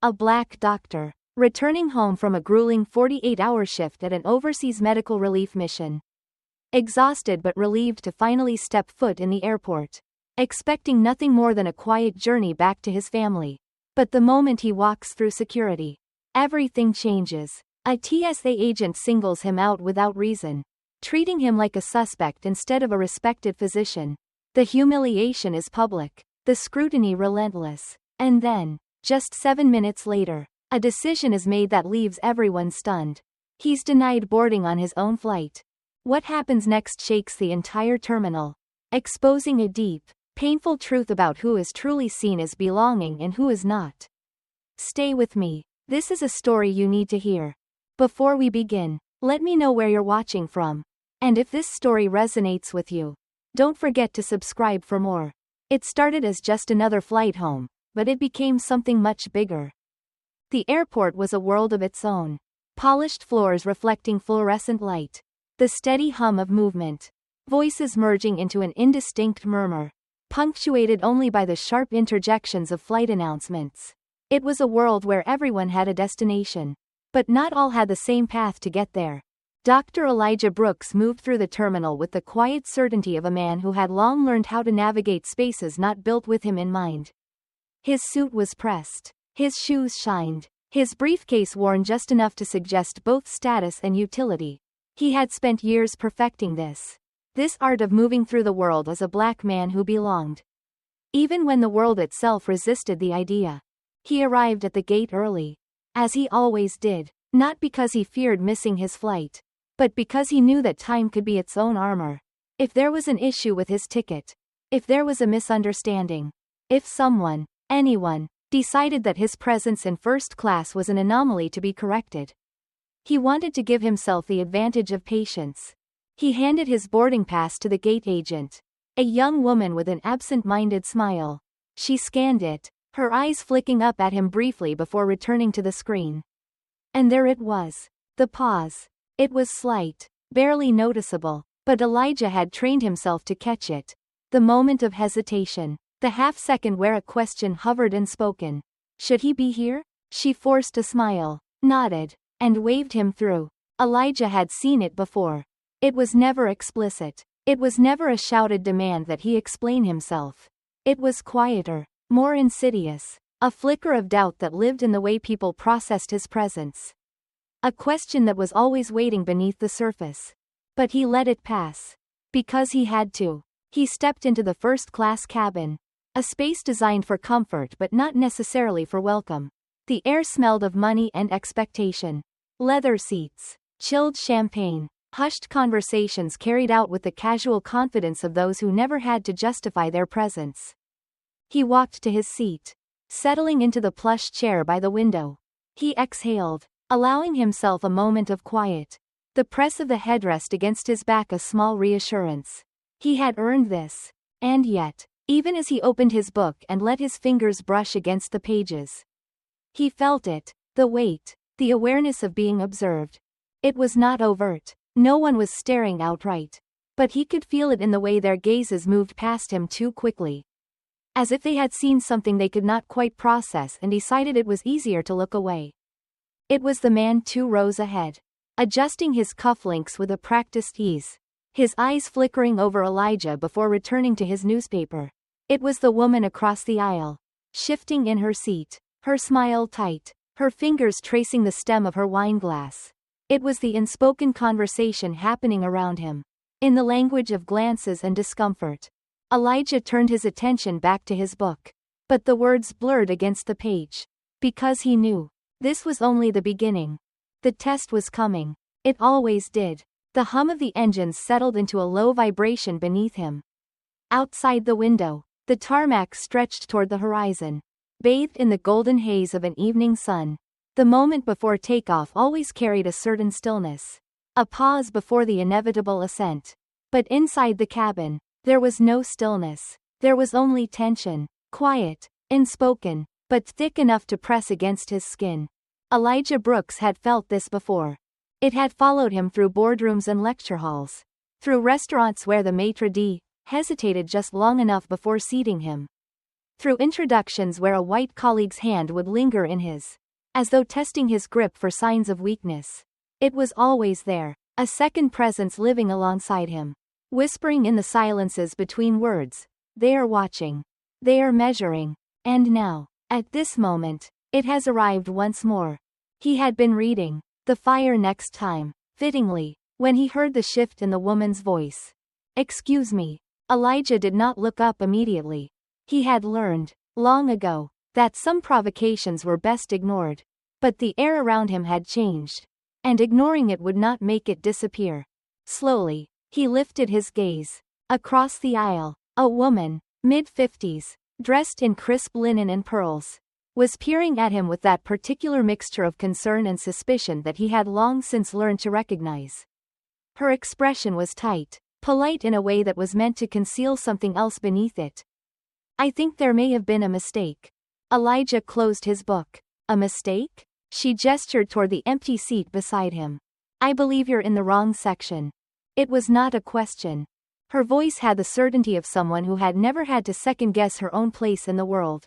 A black doctor, returning home from a grueling 48-hour shift at an overseas medical relief mission. Exhausted but relieved to finally step foot in the airport. Expecting nothing more than a quiet journey back to his family. But the moment he walks through security, everything changes. A TSA agent singles him out without reason, treating him like a suspect instead of a respected physician. The humiliation is public, the scrutiny relentless. And then, just 7 minutes later, a decision is made that leaves everyone stunned. He's denied boarding on his own flight. What happens next shakes the entire terminal, exposing a deep, painful truth about who is truly seen as belonging and who is not. Stay with me. This is a story you need to hear. Before we begin, let me know where you're watching from. And if this story resonates with you, don't forget to subscribe for more. It started as just another flight home, but it became something much bigger. The airport was a world of its own. Polished floors reflecting fluorescent light. The steady hum of movement. Voices merging into an indistinct murmur, punctuated only by the sharp interjections of flight announcements. It was a world where everyone had a destination. But not all had the same path to get there. Dr. Elijah Brooks moved through the terminal with the quiet certainty of a man who had long learned how to navigate spaces not built with him in mind. His suit was pressed. His shoes shined. His briefcase worn just enough to suggest both status and utility. He had spent years perfecting this art of moving through the world as a black man who belonged. Even when the world itself resisted the idea. He arrived at the gate early. As he always did, not because he feared missing his flight, but because he knew that time could be its own armor. If there was an issue with his ticket, if there was a misunderstanding, if someone, anyone, decided that his presence in first class was an anomaly to be corrected, he wanted to give himself the advantage of patience. He handed his boarding pass to the gate agent, a young woman with an absent-minded smile. She scanned it, her eyes flicking up at him briefly before returning to the screen. And there it was. The pause. It was slight, barely noticeable, but Elijah had trained himself to catch it. The moment of hesitation. The half-second where a question hovered unspoken. Should he be here? She forced a smile, nodded, and waved him through. Elijah had seen it before. It was never explicit. It was never a shouted demand that he explain himself. It was quieter, more insidious, a flicker of doubt that lived in the way people processed his presence. A question that was always waiting beneath the surface. But he let it pass. Because he had to. He stepped into the first-class cabin. A space designed for comfort but not necessarily for welcome. The air smelled of money and expectation. Leather seats, chilled champagne, hushed conversations carried out with the casual confidence of those who never had to justify their presence. He walked to his seat, settling into the plush chair by the window. He exhaled, allowing himself a moment of quiet. The press of the headrest against his back a small reassurance. He had earned this. And yet, even as he opened his book and let his fingers brush against the pages, he felt it, the weight, the awareness of being observed. It was not overt. No one was staring outright. But he could feel it in the way their gazes moved past him too quickly. As if they had seen something they could not quite process and decided it was easier to look away. It was the man 2 rows ahead, adjusting his cufflinks with a practiced ease, his eyes flickering over Elijah before returning to his newspaper. It was the woman across the aisle, shifting in her seat, her smile tight, her fingers tracing the stem of her wine glass. It was the unspoken conversation happening around him, in the language of glances and discomfort. Elijah turned his attention back to his book. But the words blurred against the page. Because he knew. This was only the beginning. The test was coming. It always did. The hum of the engines settled into a low vibration beneath him. Outside the window, the tarmac stretched toward the horizon, bathed in the golden haze of an evening sun. The moment before takeoff always carried a certain stillness. A pause before the inevitable ascent. But inside the cabin, there was no stillness. There was only tension. Quiet, unspoken, but thick enough to press against his skin. Elijah Brooks had felt this before. It had followed him through boardrooms and lecture halls. Through restaurants where the maitre d' hesitated just long enough before seating him. through introductions where a white colleague's hand would linger in his, as though testing his grip for signs of weakness. It was always there, a second presence living alongside him, whispering in the silences between words, "They are watching. They are measuring." And now, at this moment, it has arrived once more. He had been reading The Fire Next Time, fittingly, when he heard the shift in the woman's voice. "Excuse me." Elijah did not look up immediately. He had learned, long ago, that some provocations were best ignored. But the air around him had changed, and ignoring it would not make it disappear. Slowly, he lifted his gaze. Across the aisle, a woman, mid-50s, dressed in crisp linen and pearls, was peering at him with that particular mixture of concern and suspicion that he had long since learned to recognize. Her expression was tight, polite in a way that was meant to conceal something else beneath it. "I think there may have been a mistake." Elijah closed his book. "A mistake?" She gestured toward the empty seat beside him. "I believe you're in the wrong section." It was not a question. Her voice had the certainty of someone who had never had to second-guess her own place in the world.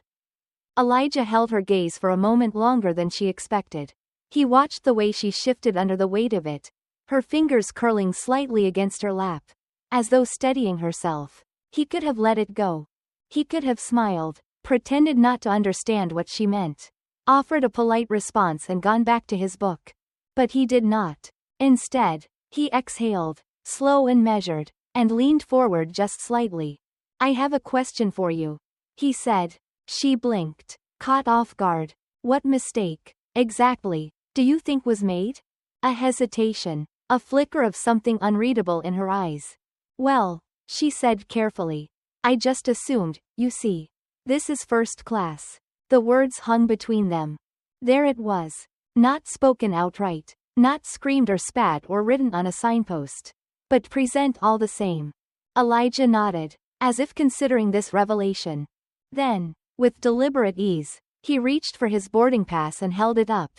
Elijah held her gaze for a moment longer than she expected. He watched the way she shifted under the weight of it, her fingers curling slightly against her lap, as though steadying herself. He could have let it go. He could have smiled, pretended not to understand what she meant, offered a polite response and gone back to his book. But he did not. Instead, he exhaled, slow and measured, and leaned forward just slightly. "I have a question for you," he said. She blinked, caught off guard. "What mistake, exactly, do you think was made?" A hesitation, a flicker of something unreadable in her eyes. "Well," she said carefully, "I just assumed, you see. This is first class." The words hung between them. There it was. Not spoken outright, not screamed or spat or written on a signpost. But present all the same. Elijah nodded, as if considering this revelation. Then, with deliberate ease, he reached for his boarding pass and held it up.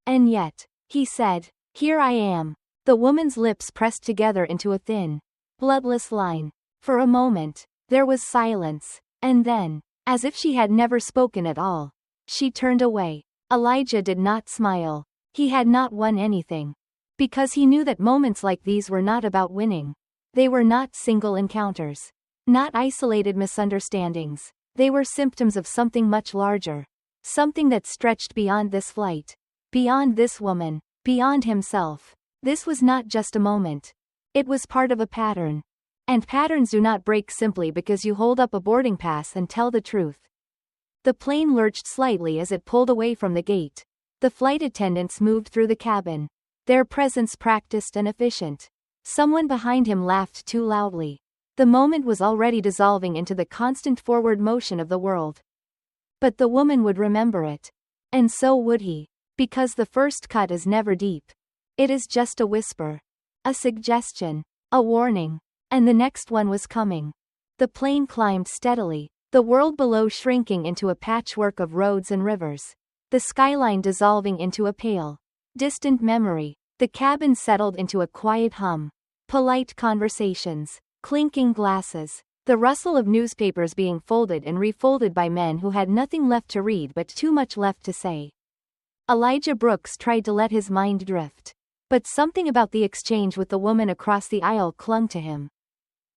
"And yet," he said, "here I am." The woman's lips pressed together into a thin, bloodless line. For a moment, there was silence, and then, as if she had never spoken at all, she turned away. Elijah did not smile. He had not won anything. Because he knew that moments like these were not about winning. They were not single encounters. Not isolated misunderstandings. They were symptoms of something much larger. Something that stretched beyond this flight. Beyond this woman. Beyond himself. This was not just a moment. It was part of a pattern. And patterns do not break simply because you hold up a boarding pass and tell the truth. The plane lurched slightly as it pulled away from the gate. The flight attendants moved through the cabin, their presence practiced and efficient. Someone behind him laughed too loudly. The moment was already dissolving into the constant forward motion of the world. But the woman would remember it. And so would he. Because the first cut is never deep. It is just a whisper. A suggestion. A warning. And the next one was coming. The plane climbed steadily, the world below shrinking into a patchwork of roads and rivers. The skyline dissolving into a pale, distant memory. The cabin settled into a quiet hum. Polite conversations, clinking glasses, the rustle of newspapers being folded and refolded by men who had nothing left to read but too much left to say. Elijah Brooks tried to let his mind drift. But something about the exchange with the woman across the aisle clung to him.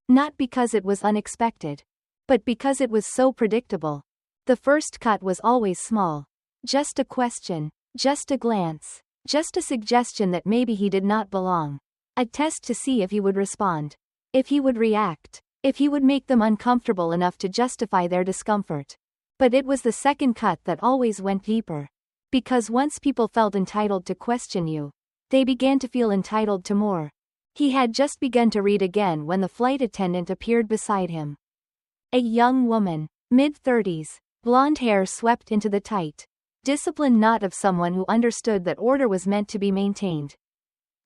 Not because it was unexpected, but because it was so predictable. The first cut was always small. Just a question, just a glance, just a suggestion that maybe he did not belong. A test to see if he would respond, if he would react, if he would make them uncomfortable enough to justify their discomfort. But it was the second cut that always went deeper. Because once people felt entitled to question you, they began to feel entitled to more. He had just begun to read again when the flight attendant appeared beside him. A young woman, mid-30s, blonde hair swept into the tight, disciplined knot of someone who understood that order was meant to be maintained,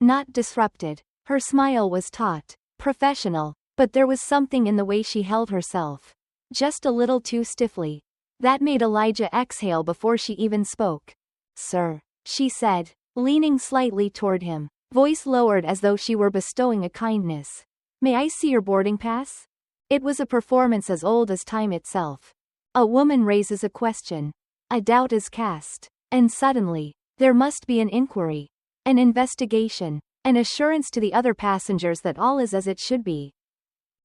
not disrupted. Her smile was taut, professional, but there was something in the way she held herself, just a little too stiffly, that made Elijah exhale before she even spoke. "Sir," she said, leaning slightly toward him, voice lowered as though she were bestowing a kindness. "May I see your boarding pass?" It was a performance as old as time itself. A woman raises a question. A doubt is cast. And suddenly, there must be an inquiry. An investigation. An assurance to the other passengers that all is as it should be.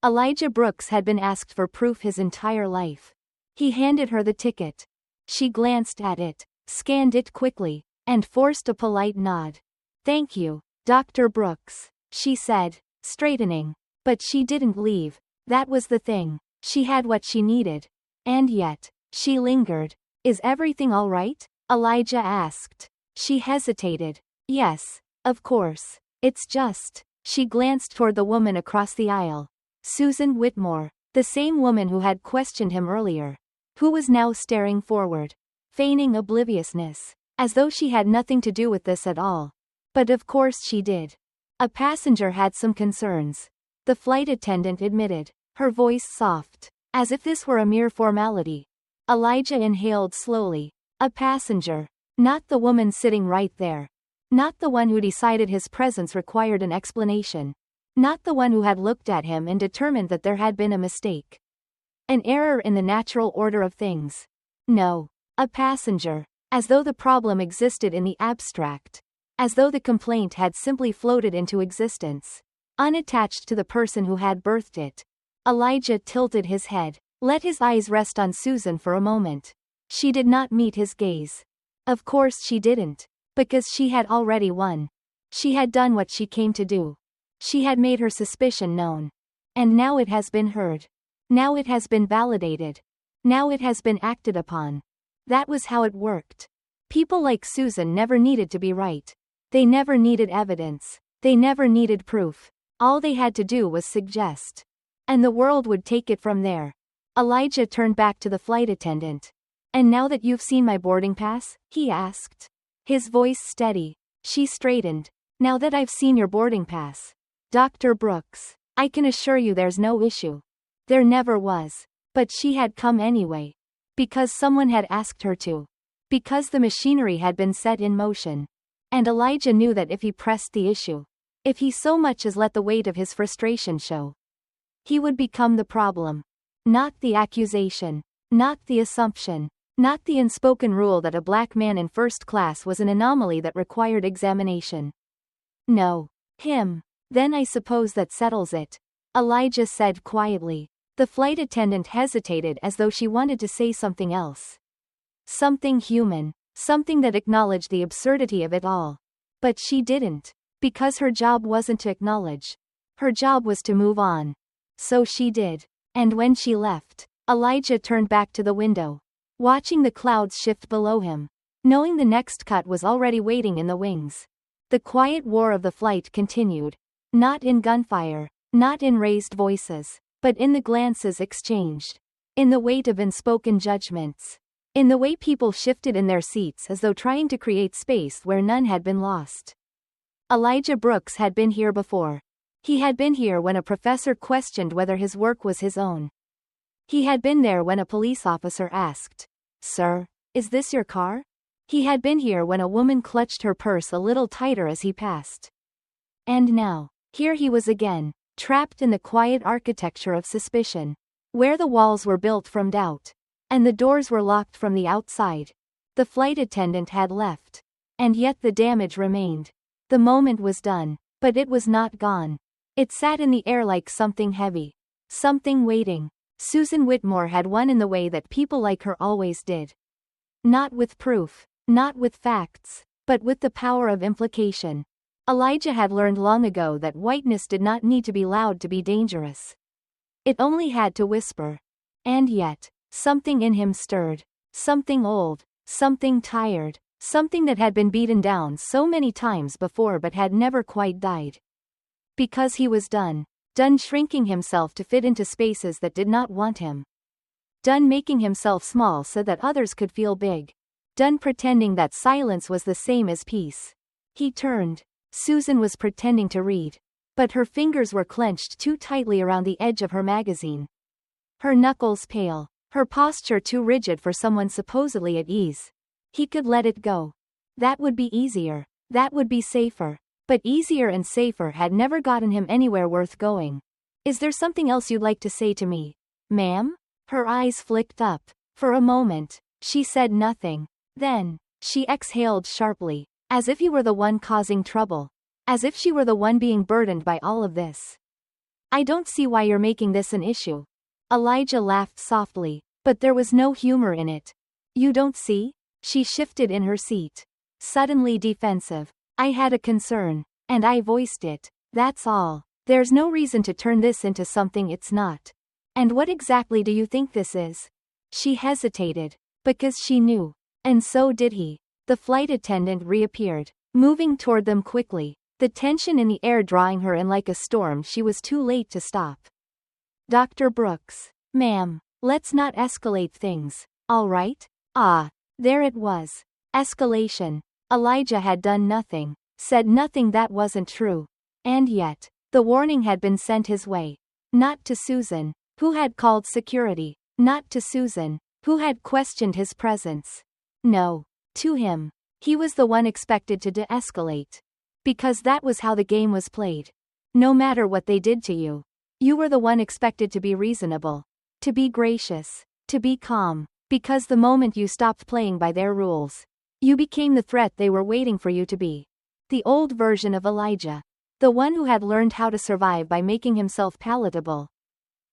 Elijah Brooks had been asked for proof his entire life. He handed her the ticket. She glanced at it, scanned it quickly, and forced a polite nod. "Thank you, Dr. Brooks," she said, straightening. But she didn't leave. That was the thing. She had what she needed. And yet, she lingered. "Is everything all right?" Elijah asked. She hesitated. "Yes, of course. It's just..." She glanced toward the woman across the aisle. Susan Whitmore, the same woman who had questioned him earlier. Who was now staring forward, feigning obliviousness, as though she had nothing to do with this at all. But of course she did. A passenger had some concerns. The flight attendant admitted, her voice soft, as if this were a mere formality. Elijah inhaled slowly. A passenger. Not the woman sitting right there. Not the one who decided his presence required an explanation. Not the one who had looked at him and determined that there had been a mistake. An error in the natural order of things. No. A passenger. As though the problem existed in the abstract. As though the complaint had simply floated into existence, unattached to the person who had birthed it. Elijah tilted his head, let his eyes rest on Susan for a moment. She did not meet his gaze. Of course she didn't. Because she had already won. She had done what she came to do. She had made her suspicion known. And now it has been heard. Now it has been validated. Now it has been acted upon. That was how it worked. People like Susan never needed to be right. They never needed evidence. They never needed proof. All they had to do was suggest. And the world would take it from there. Elijah turned back to the flight attendant. "And now that you've seen my boarding pass?" he asked. His voice steady. She straightened. "Now that I've seen your boarding pass, Dr. Brooks, I can assure you there's no issue." There never was. But she had come anyway. Because someone had asked her to. Because the machinery had been set in motion. And Elijah knew that if he pressed the issue, if he so much as let the weight of his frustration show, he would become the problem. Not the accusation. Not the assumption. Not the unspoken rule that a black man in first class was an anomaly that required examination. No. Him. "Then I suppose that settles it," Elijah said quietly. The flight attendant hesitated as though she wanted to say something else. Something human. Something that acknowledged the absurdity of it all. But she didn't. Because her job wasn't to acknowledge. Her job was to move on. So she did. And when she left, Elijah turned back to the window, watching the clouds shift below him, knowing the next cut was already waiting in the wings. The quiet war of the flight continued. Not in gunfire. Not in raised voices. But in the glances exchanged. In the weight of unspoken judgments. In the way people shifted in their seats as though trying to create space where none had been lost. Elijah Brooks had been here before. He had been here when a professor questioned whether his work was his own. He had been there when a police officer asked, "Sir, is this your car?" He had been here when a woman clutched her purse a little tighter as he passed. And now, here he was again, trapped in the quiet architecture of suspicion, where the walls were built from doubt, and the doors were locked from the outside. The flight attendant had left. And yet the damage remained. The moment was done, but it was not gone. It sat in the air like something heavy. Something waiting. Susan Whitmore had won in the way that people like her always did. Not with proof, not with facts, but with the power of implication. Elijah had learned long ago that whiteness did not need to be loud to be dangerous. It only had to whisper. And yet, something in him stirred. Something old. Something tired. Something that had been beaten down so many times before but had never quite died. Because he was done. Done shrinking himself to fit into spaces that did not want him. Done making himself small so that others could feel big. Done pretending that silence was the same as peace. He turned. Susan was pretending to read. But her fingers were clenched too tightly around the edge of her magazine. Her knuckles pale. Her posture too rigid for someone supposedly at ease. He could let it go. That would be easier. That would be safer. But easier and safer had never gotten him anywhere worth going. "Is there something else you'd like to say to me, ma'am?" Her eyes flicked up. For a moment, she said nothing. Then, she exhaled sharply, as if he were the one causing trouble. As if she were the one being burdened by all of this. I don't see why you're making this an issue. Elijah laughed softly, but there was no humor in it. You don't see? She shifted in her seat. Suddenly defensive. I had a concern, and I voiced it. That's all. There's no reason to turn this into something it's not. And what exactly do you think this is? She hesitated, because she knew. And so did he. The flight attendant reappeared, moving toward them quickly, the tension in the air drawing her in like a storm she was too late to stop. Dr. Brooks. Ma'am, let's not escalate things, all right? Ah, there it was. Escalation. Elijah had done nothing, said nothing that wasn't true. And yet, the warning had been sent his way. Not to Susan, who had called security. Not to Susan, who had questioned his presence. No, to him. He was the one expected to de-escalate. Because that was how the game was played. No matter what they did to you, you were the one expected to be reasonable, to be gracious, to be calm, because the moment you stopped playing by their rules, you became the threat they were waiting for you to be. The old version of Elijah. The one who had learned how to survive by making himself palatable.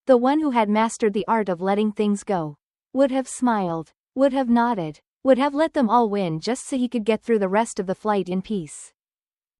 The one who had mastered the art of letting things go. Would have smiled, would have nodded, would have let them all win just so he could get through the rest of the flight in peace.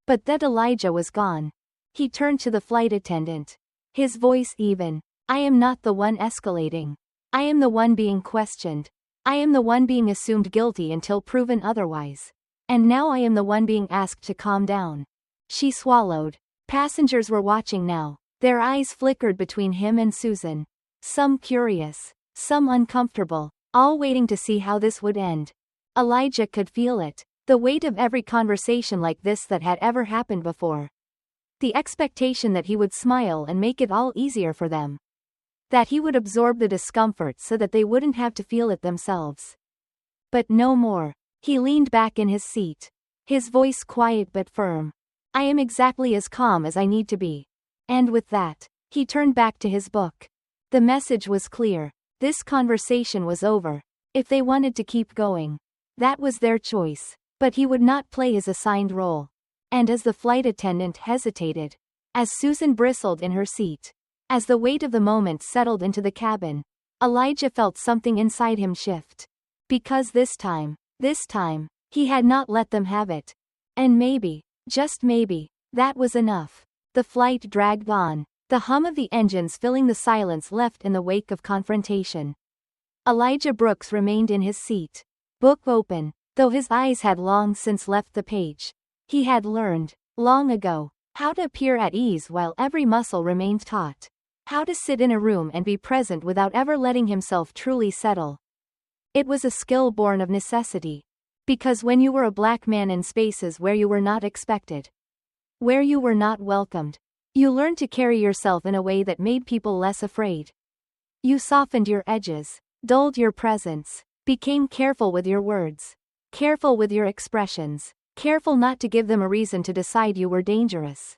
But that Elijah was gone. He turned to the flight attendant. His voice even. I am not the one escalating. I am the one being questioned. I am the one being assumed guilty until proven otherwise. And now I am the one being asked to calm down. She swallowed. Passengers were watching now. Their eyes flickered between him and Susan. Some curious, some uncomfortable, all waiting to see how this would end. Elijah could feel it. The weight of every conversation like this that had ever happened before. The expectation that he would smile and make it all easier for them. That he would absorb the discomfort so that they wouldn't have to feel it themselves. But no more. He leaned back in his seat. His voice quiet but firm. I am exactly as calm as I need to be. And with that, he turned back to his book. The message was clear. This conversation was over. If they wanted to keep going, that was their choice. But he would not play his assigned role. And as the flight attendant hesitated, as Susan bristled in her seat, as the weight of the moment settled into the cabin, Elijah felt something inside him shift. Because this time, he had not let them have it. And maybe, just maybe, that was enough. The flight dragged on, the hum of the engines filling the silence left in the wake of confrontation. Elijah Brooks remained in his seat, book open, though his eyes had long since left the page. He had learned, long ago, how to appear at ease while every muscle remained taut. How to sit in a room and be present without ever letting himself truly settle. It was a skill born of necessity. Because when you were a black man in spaces where you were not expected, where you were not welcomed, you learned to carry yourself in a way that made people less afraid. You softened your edges, dulled your presence, became careful with your words, careful with your expressions, careful not to give them a reason to decide you were dangerous.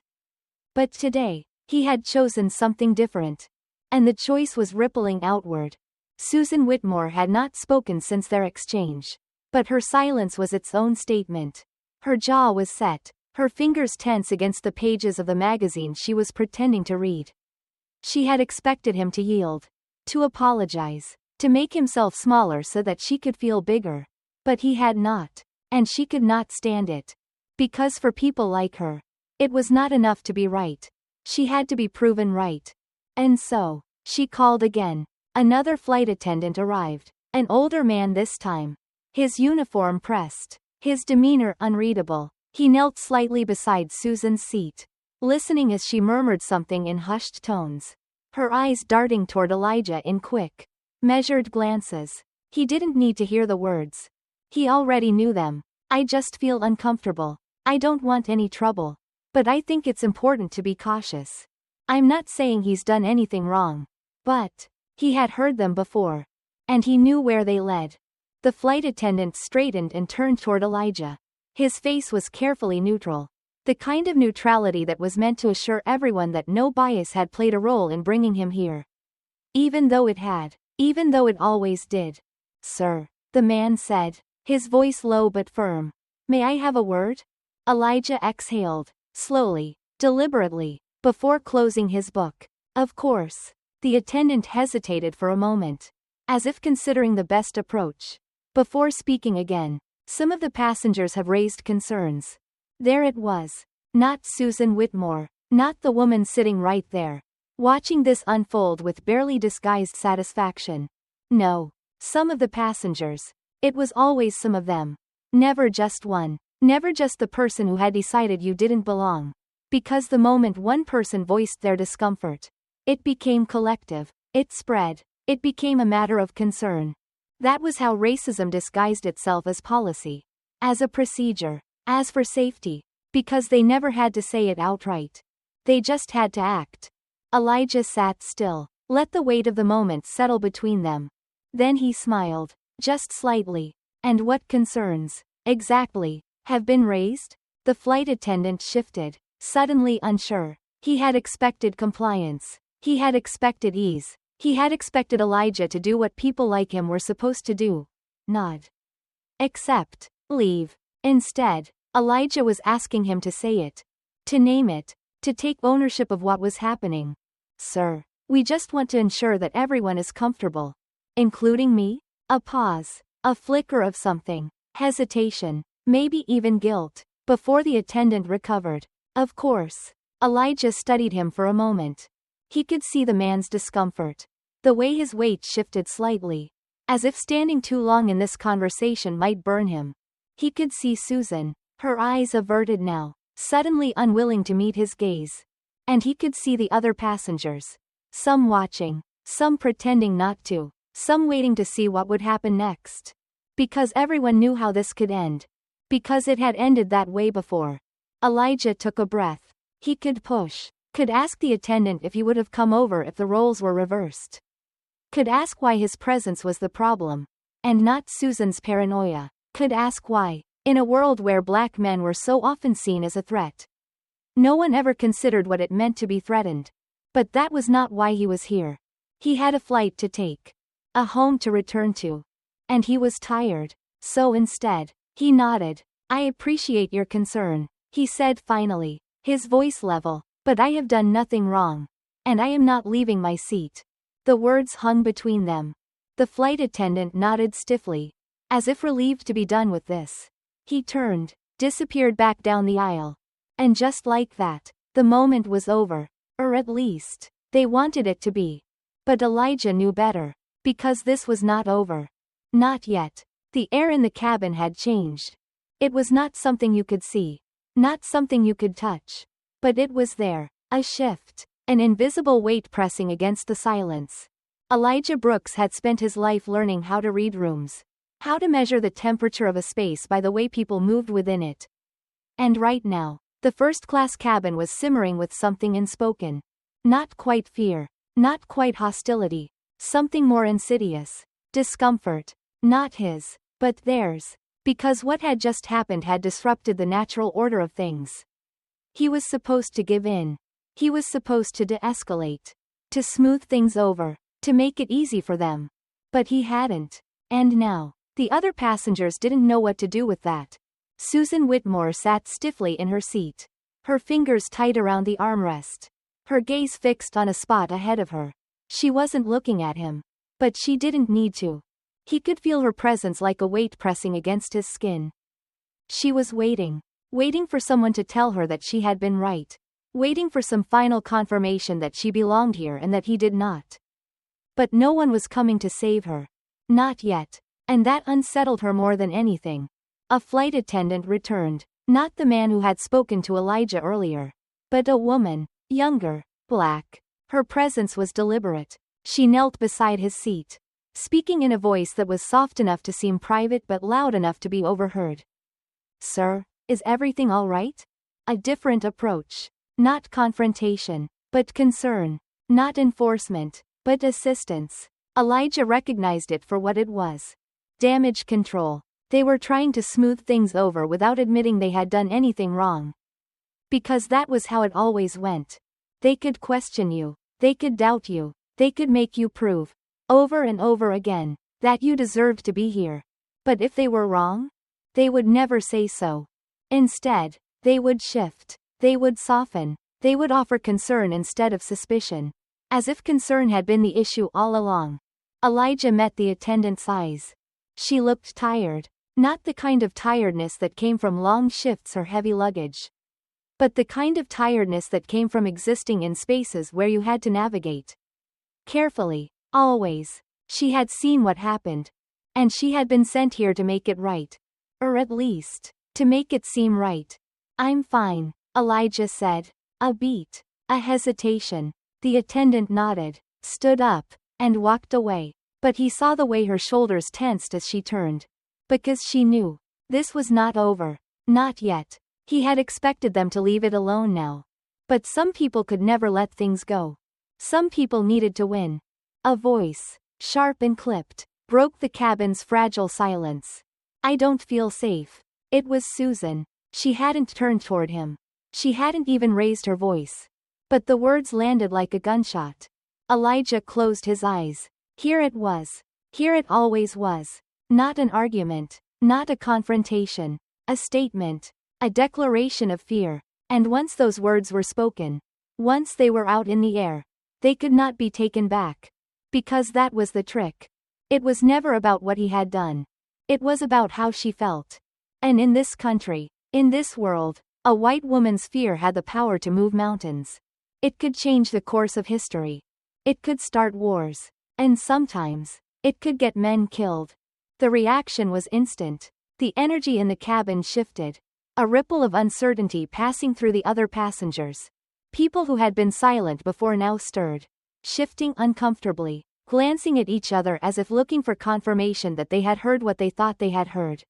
But today, he had chosen something different. And the choice was rippling outward. Susan Whitmore had not spoken since their exchange. But her silence was its own statement. Her jaw was set, her fingers tense against the pages of the magazine she was pretending to read. She had expected him to yield, to apologize, to make himself smaller so that she could feel bigger. But he had not. And she could not stand it. Because for people like her, it was not enough to be right. She had to be proven right. And so, she called again. Another flight attendant arrived. An older man this time. His uniform pressed. His demeanor unreadable. He knelt slightly beside Susan's seat, listening as she murmured something in hushed tones. Her eyes darting toward Elijah in quick, measured glances. He didn't need to hear the words. He already knew them. I just feel uncomfortable. I don't want any trouble. But I think it's important to be cautious. I'm not saying he's done anything wrong. But, he had heard them before. And he knew where they led. The flight attendant straightened and turned toward Elijah. His face was carefully neutral. The kind of neutrality that was meant to assure everyone that no bias had played a role in bringing him here. Even though it had. Even though it always did. Sir, the man said, his voice low but firm. May I have a word? Elijah exhaled, slowly, deliberately, before closing his book. Of course. The attendant hesitated for a moment, as if considering the best approach. Before speaking again, some of the passengers have raised concerns. There it was. Not Susan Whitmore, not the woman sitting right there, watching this unfold with barely disguised satisfaction. No. Some of the passengers. It was always some of them. Never just one. Never just the person who had decided you didn't belong. Because the moment one person voiced their discomfort, it became collective. It spread. It became a matter of concern. That was how racism disguised itself as policy. As a procedure. As for safety. Because they never had to say it outright. They just had to act. Elijah sat still. Let the weight of the moment settle between them. Then he smiled. Just slightly. And what concerns, exactly, have been raised? The flight attendant shifted, suddenly unsure. He had expected compliance. He had expected ease. He had expected Elijah to do what people like him were supposed to do. Nod. Accept. Leave. Instead, Elijah was asking him to say it. To name it. To take ownership of what was happening. Sir, we just want to ensure that everyone is comfortable. Including me? A pause. A flicker of something. Hesitation. Maybe even guilt. Before the attendant recovered. Of course. Elijah studied him for a moment. He could see the man's discomfort. The way his weight shifted slightly. As if standing too long in this conversation might burn him. He could see Susan, her eyes averted now, suddenly unwilling to meet his gaze. And he could see the other passengers. Some watching. Some pretending not to. Some waiting to see what would happen next. Because everyone knew how this could end. Because it had ended that way before. Elijah took a breath. He could push. Could ask the attendant if he would have come over if the roles were reversed. Could ask why his presence was the problem. And not Susan's paranoia. Could ask why, in a world where black men were so often seen as a threat. No one ever considered what it meant to be threatened. But that was not why he was here. He had a flight to take. A home to return to. And he was tired. So instead, he nodded. I appreciate your concern, he said finally, his voice level. But I have done nothing wrong. And I am not leaving my seat. The words hung between them. The flight attendant nodded stiffly. As if relieved to be done with this. He turned, disappeared back down the aisle. And just like that, the moment was over. Or at least, they wanted it to be. But Elijah knew better. Because this was not over. Not yet. The air in the cabin had changed. It was not something you could see. Not something you could touch. But it was there. A shift. An invisible weight pressing against the silence. Elijah Brooks had spent his life learning how to read rooms. How to measure the temperature of a space by the way people moved within it. And right now, the first-class cabin was simmering with something unspoken. Not quite fear. Not quite hostility. Something more insidious. Discomfort. Not his, but theirs. Because what had just happened had disrupted the natural order of things. He was supposed to give in. He was supposed to de-escalate. To smooth things over. To make it easy for them. But he hadn't. And now, the other passengers didn't know what to do with that. Susan Whitmore sat stiffly in her seat. Her fingers tight around the armrest. Her gaze fixed on a spot ahead of her. She wasn't looking at him. But she didn't need to. He could feel her presence like a weight pressing against his skin. She was waiting. Waiting for someone to tell her that she had been right. Waiting for some final confirmation that she belonged here and that he did not. But no one was coming to save her. Not yet. And that unsettled her more than anything. A flight attendant returned. Not the man who had spoken to Elijah earlier. But a woman. Younger. Black. Her presence was deliberate. She knelt beside his seat. Speaking in a voice that was soft enough to seem private but loud enough to be overheard. Sir, is everything all right? A different approach. Not confrontation. But concern. Not enforcement. But assistance. Elijah recognized it for what it was. Damage control. They were trying to smooth things over without admitting they had done anything wrong. Because that was how it always went. They could question you. They could doubt you. They could make you prove. Over and over again. that you deserved to be here. But if they were wrong, they would never say so. Instead, they would shift. They would soften. They would offer concern instead of suspicion. As if concern had been the issue all along. Elijah met the attendant's eyes. She looked tired. Not the kind of tiredness that came from long shifts or heavy luggage. But the kind of tiredness that came from existing in spaces where you had to navigate. Carefully, always. She had seen what happened. And she had been sent here to make it right. Or at least, to make it seem right. I'm fine, Elijah said. A beat. A hesitation. The attendant nodded, stood up, and walked away. But he saw the way her shoulders tensed as she turned. Because she knew. This was not over. Not yet. He had expected them to leave it alone now. But some people could never let things go. Some people needed to win. A voice, sharp and clipped, broke the cabin's fragile silence. I don't feel safe. It was Susan. She hadn't turned toward him. She hadn't even raised her voice. But the words landed like a gunshot. Elijah closed his eyes. Here it was. Here it always was. Not an argument. Not a confrontation. A statement. A declaration of fear. And once those words were spoken, once they were out in the air, they could not be taken back. Because that was the trick. It was never about what he had done. It was about how she felt. And in this country, in this world, a white woman's fear had the power to move mountains. It could change the course of history. It could start wars. And sometimes, it could get men killed. The reaction was instant. The energy in the cabin shifted. A ripple of uncertainty passing through the other passengers. People who had been silent before now stirred. Shifting uncomfortably, glancing at each other as if looking for confirmation that they had heard what they thought they had heard.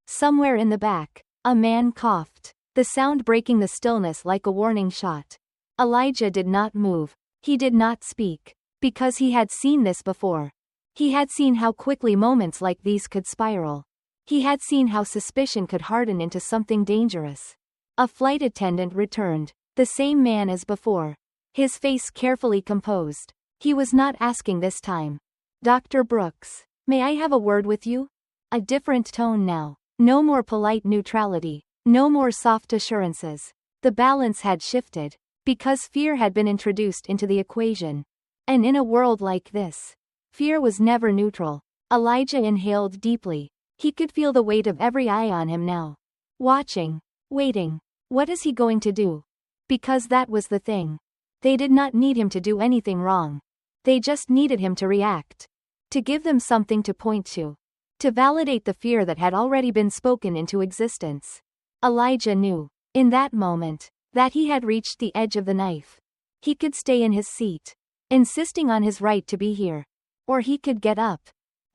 Somewhere in the back, a man coughed, the sound breaking the stillness like a warning shot. Elijah did not move. He did not speak. Because he had seen this before. He had seen how quickly moments like these could spiral. He had seen how suspicion could harden into something dangerous. A flight attendant returned, the same man as before. His face carefully composed. He was not asking this time. Dr. Brooks, may I have a word with you? A different tone now. No more polite neutrality. No more soft assurances. The balance had shifted. Because fear had been introduced into the equation. And in a world like this, fear was never neutral. Elijah inhaled deeply. He could feel the weight of every eye on him now. Watching. Waiting. What is he going to do? Because that was the thing. They did not need him to do anything wrong. They just needed him to react. To give them something to point to. To validate the fear that had already been spoken into existence. Elijah knew, in that moment, that he had reached the edge of the knife. He could stay in his seat, insisting on his right to be here. Or he could get up.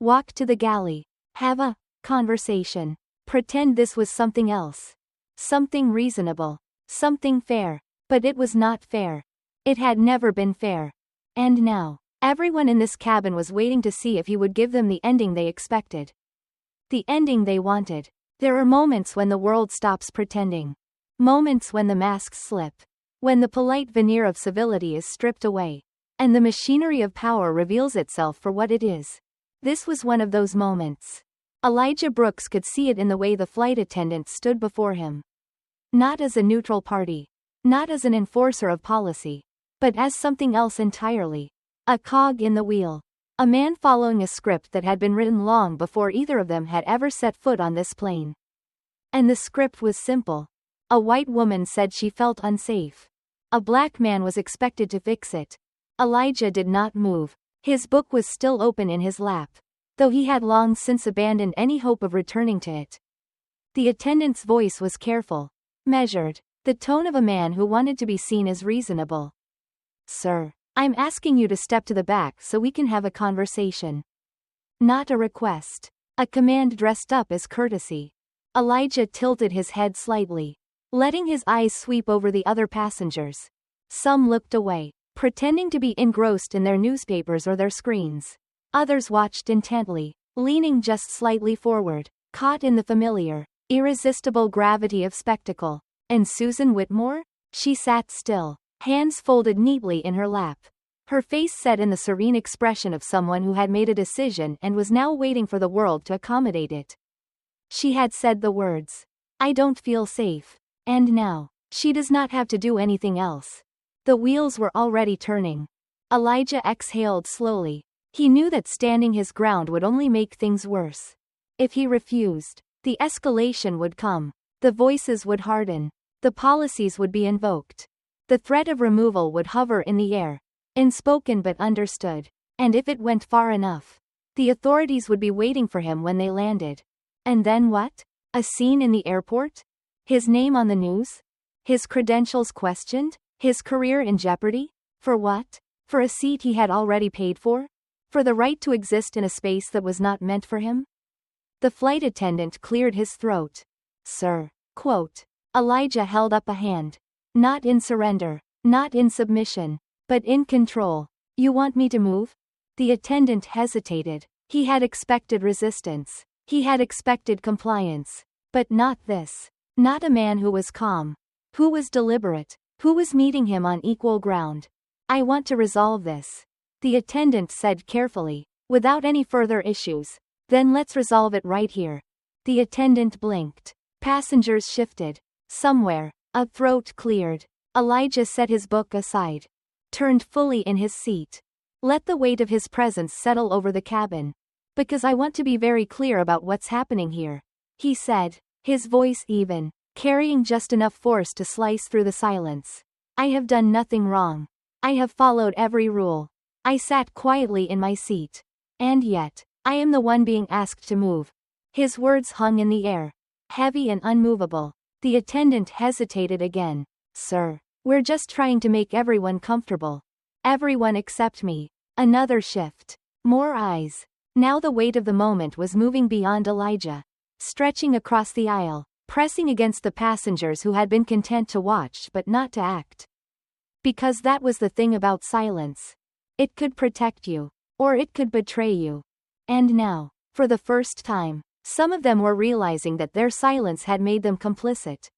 Walk to the galley. Have a conversation. Pretend this was something else. Something reasonable. Something fair. But it was not fair. It had never been fair. And now, everyone in this cabin was waiting to see if he would give them the ending they expected. The ending they wanted. There are moments when the world stops pretending. Moments when the masks slip. When the polite veneer of civility is stripped away. And the machinery of power reveals itself for what it is. This was one of those moments. Elijah Brooks could see it in the way the flight attendant stood before him. Not as a neutral party. Not as an enforcer of policy. But as something else entirely. A cog in the wheel. A man following a script that had been written long before either of them had ever set foot on this plane. And the script was simple. A white woman said she felt unsafe. A black man was expected to fix it. Elijah did not move. His book was still open in his lap. Though he had long since abandoned any hope of returning to it. The attendant's voice was careful. Measured. The tone of a man who wanted to be seen as reasonable. Sir, I'm asking you to step to the back so we can have a conversation. Not a request. A command dressed up as courtesy. Elijah tilted his head slightly, letting his eyes sweep over the other passengers. Some looked away, pretending to be engrossed in their newspapers or their screens. Others watched intently, leaning just slightly forward, caught in the familiar, irresistible gravity of spectacle. And Susan Whitmore? She sat still, hands folded neatly in her lap. Her face set in the serene expression of someone who had made a decision and was now waiting for the world to accommodate it. She had said the words, "I don't feel safe." And now, she does not have to do anything else. The wheels were already turning. Elijah exhaled slowly. He knew that standing his ground would only make things worse. If he refused, the escalation would come. The voices would harden. The policies would be invoked. The threat of removal would hover in the air, unspoken but understood. And if it went far enough, the authorities would be waiting for him when they landed. And then what? A scene in the airport? His name on the news? His credentials questioned? His career in jeopardy? For what? For a seat he had already paid for? For the right to exist in a space that was not meant for him? The flight attendant cleared his throat. "Sir." Quote. Elijah held up a hand. "Not in surrender. Not in submission. But in control. You want me to move?" The attendant hesitated. He had expected resistance. He had expected compliance. But not this. Not a man who was calm. Who was deliberate. Who was meeting him on equal ground. "I want to resolve this," the attendant said carefully, "without any further issues. Then let's resolve it right here." The attendant blinked. Passengers shifted. Somewhere, a throat cleared. Elijah set his book aside. Turned fully in his seat. Let the weight of his presence settle over the cabin. "Because I want to be very clear about what's happening here," he said, his voice even, carrying just enough force to slice through the silence. "I have done nothing wrong. I have followed every rule. I sat quietly in my seat. And yet, I am the one being asked to move." His words hung in the air, heavy and unmovable. The attendant hesitated again. "Sir, we're just trying to make everyone comfortable. Everyone except me." Another shift. More eyes. Now the weight of the moment was moving beyond Elijah. Stretching across the aisle, pressing against the passengers who had been content to watch but not to act. Because that was the thing about silence. It could protect you, or it could betray you. And now, for the first time, some of them were realizing that their silence had made them complicit.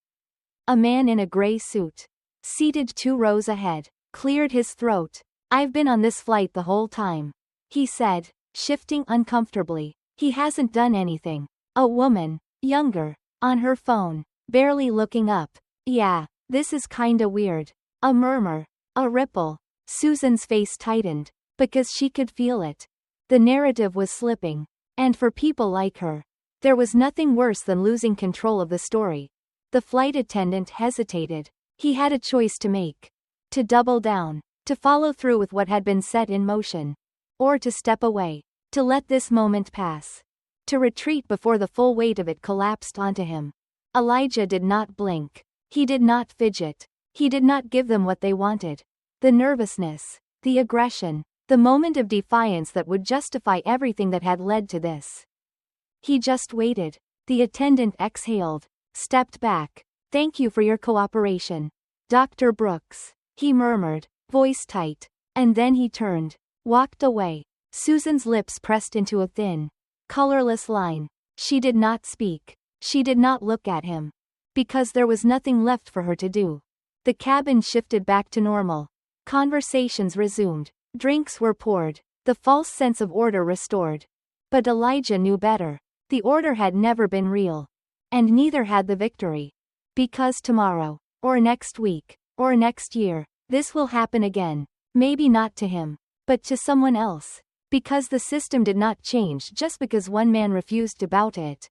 A man in a gray suit, seated 2 rows ahead, cleared his throat. "I've been on this flight the whole time," he said, shifting uncomfortably. "He hasn't done anything." A woman, younger, on her phone, barely looking up. "Yeah, this is kinda weird." A murmur, a ripple. Susan's face tightened, because she could feel it. The narrative was slipping. And for people like her, there was nothing worse than losing control of the story. The flight attendant hesitated. He had a choice to make. To double down. To follow through with what had been set in motion. Or to step away. To let this moment pass. To retreat before the full weight of it collapsed onto him. Elijah did not blink. He did not fidget. He did not give them what they wanted. The nervousness. The aggression. The moment of defiance that would justify everything that had led to this. He just waited. The attendant exhaled. Stepped back. "Thank you for your cooperation, Dr. Brooks," he murmured, voice tight. And then he turned. Walked away. Susan's lips pressed into a thin, colorless line. She did not speak. She did not look at him. Because there was nothing left for her to do. The cabin shifted back to normal. Conversations resumed. Drinks were poured. The false sense of order restored. But Elijah knew better. The order had never been real. And neither had the victory. Because tomorrow, or next week, or next year, this will happen again. Maybe not to him, but to someone else. Because the system did not change just because one man refused to bow to it.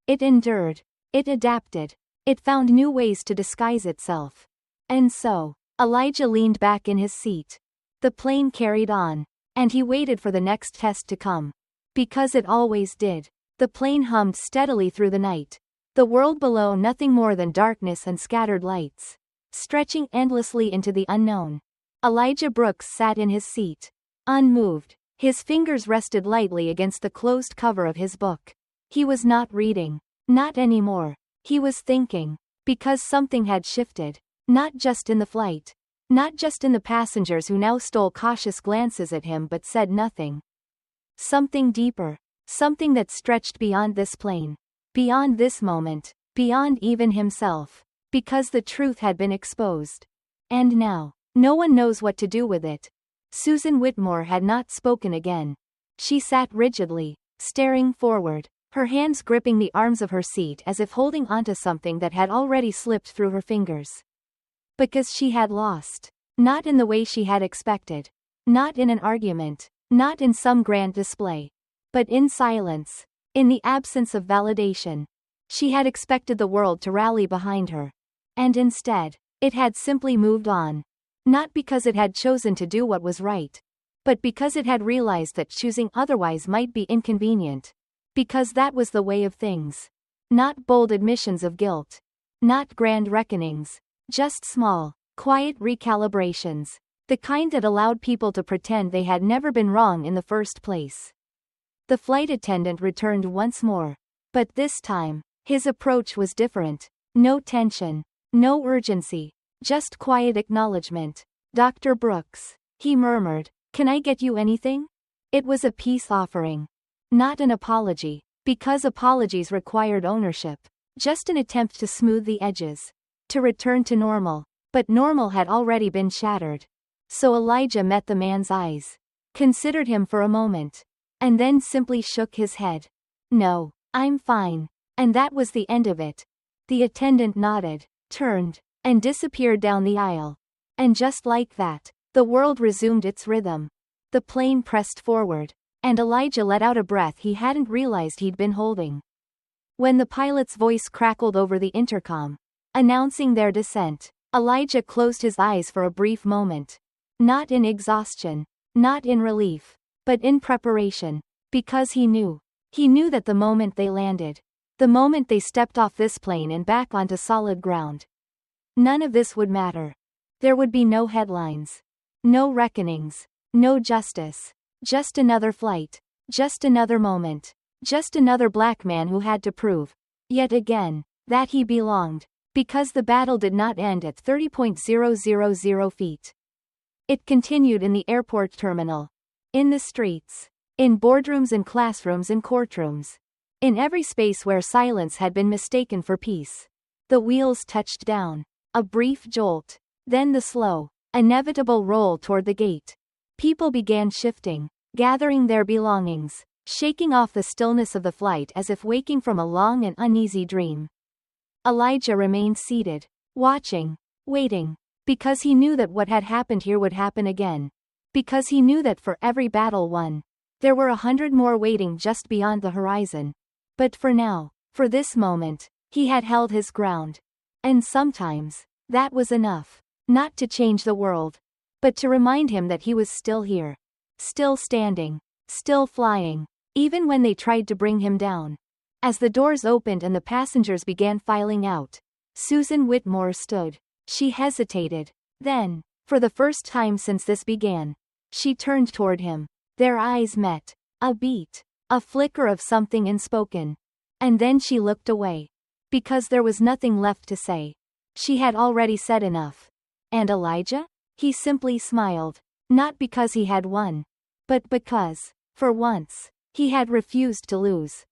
It endured. It adapted. It found new ways to disguise itself. And so, Elijah leaned back in his seat. The plane carried on. And he waited for the next test to come. Because it always did. The plane hummed steadily through the night. The world below nothing more than darkness and scattered lights. Stretching endlessly into the unknown. Elijah Brooks sat in his seat. Unmoved. His fingers rested lightly against the closed cover of his book. He was not reading. Not anymore. He was thinking. Because something had shifted. Not just in the flight. Not just in the passengers who now stole cautious glances at him but said nothing. Something deeper. Something that stretched beyond this plane. Beyond this moment. Beyond even himself. Because the truth had been exposed. And now, no one knows what to do with it. Susan Whitmore had not spoken again. She sat rigidly, staring forward, her hands gripping the arms of her seat as if holding onto something that had already slipped through her fingers. Because she had lost. Not in the way she had expected. Not in an argument. Not in some grand display. But in silence. In the absence of validation. She had expected the world to rally behind her. And instead, it had simply moved on. Not because it had chosen to do what was right. But because it had realized that choosing otherwise might be inconvenient. Because that was the way of things. Not bold admissions of guilt. Not grand reckonings. Just small, quiet recalibrations. The kind that allowed people to pretend they had never been wrong in the first place. The flight attendant returned once more. But this time, his approach was different. No tension. No urgency. Just quiet acknowledgement. "Dr. Brooks," he murmured, "can I get you anything?" It was a peace offering. Not an apology, because apologies required ownership. Just an attempt to smooth the edges. To return to normal. But normal had already been shattered. So Elijah met the man's eyes. Considered him for a moment. And then simply shook his head. "No, I'm fine." And that was the end of it. The attendant nodded, turned, and disappeared down the aisle. And just like that, the world resumed its rhythm. The plane pressed forward. And Elijah let out a breath he hadn't realized he'd been holding. When the pilot's voice crackled over the intercom, announcing their descent, Elijah closed his eyes for a brief moment. Not in exhaustion. Not in relief. But in preparation. Because he knew. He knew that the moment they landed. The moment they stepped off this plane and back onto solid ground. None of this would matter. There would be no headlines. No reckonings. No justice. Just another flight. Just another moment. Just another black man who had to prove, yet again, that he belonged. Because the battle did not end at 30,000 feet. It continued in the airport terminal. In the streets. In boardrooms and classrooms and courtrooms. In every space where silence had been mistaken for peace. The wheels touched down. A brief jolt. Then the slow, inevitable roll toward the gate. People began shifting, gathering their belongings, shaking off the stillness of the flight as if waking from a long and uneasy dream. Elijah remained seated, watching, waiting, because he knew that what had happened here would happen again. Because he knew that for every battle won, there were 100 more waiting just beyond the horizon. But for now, for this moment, he had held his ground. And sometimes, that was enough. Not to change the world, but to remind him that he was still here. Still standing. Still flying. Even when they tried to bring him down. As the doors opened and the passengers began filing out, Susan Whitmore stood. She hesitated. Then, for the first time since this began, she turned toward him. Their eyes met. A beat. A flicker of something unspoken. And then she looked away. Because there was nothing left to say. She had already said enough. And Elijah? He simply smiled. Not because he had won. But because, for once, he had refused to lose.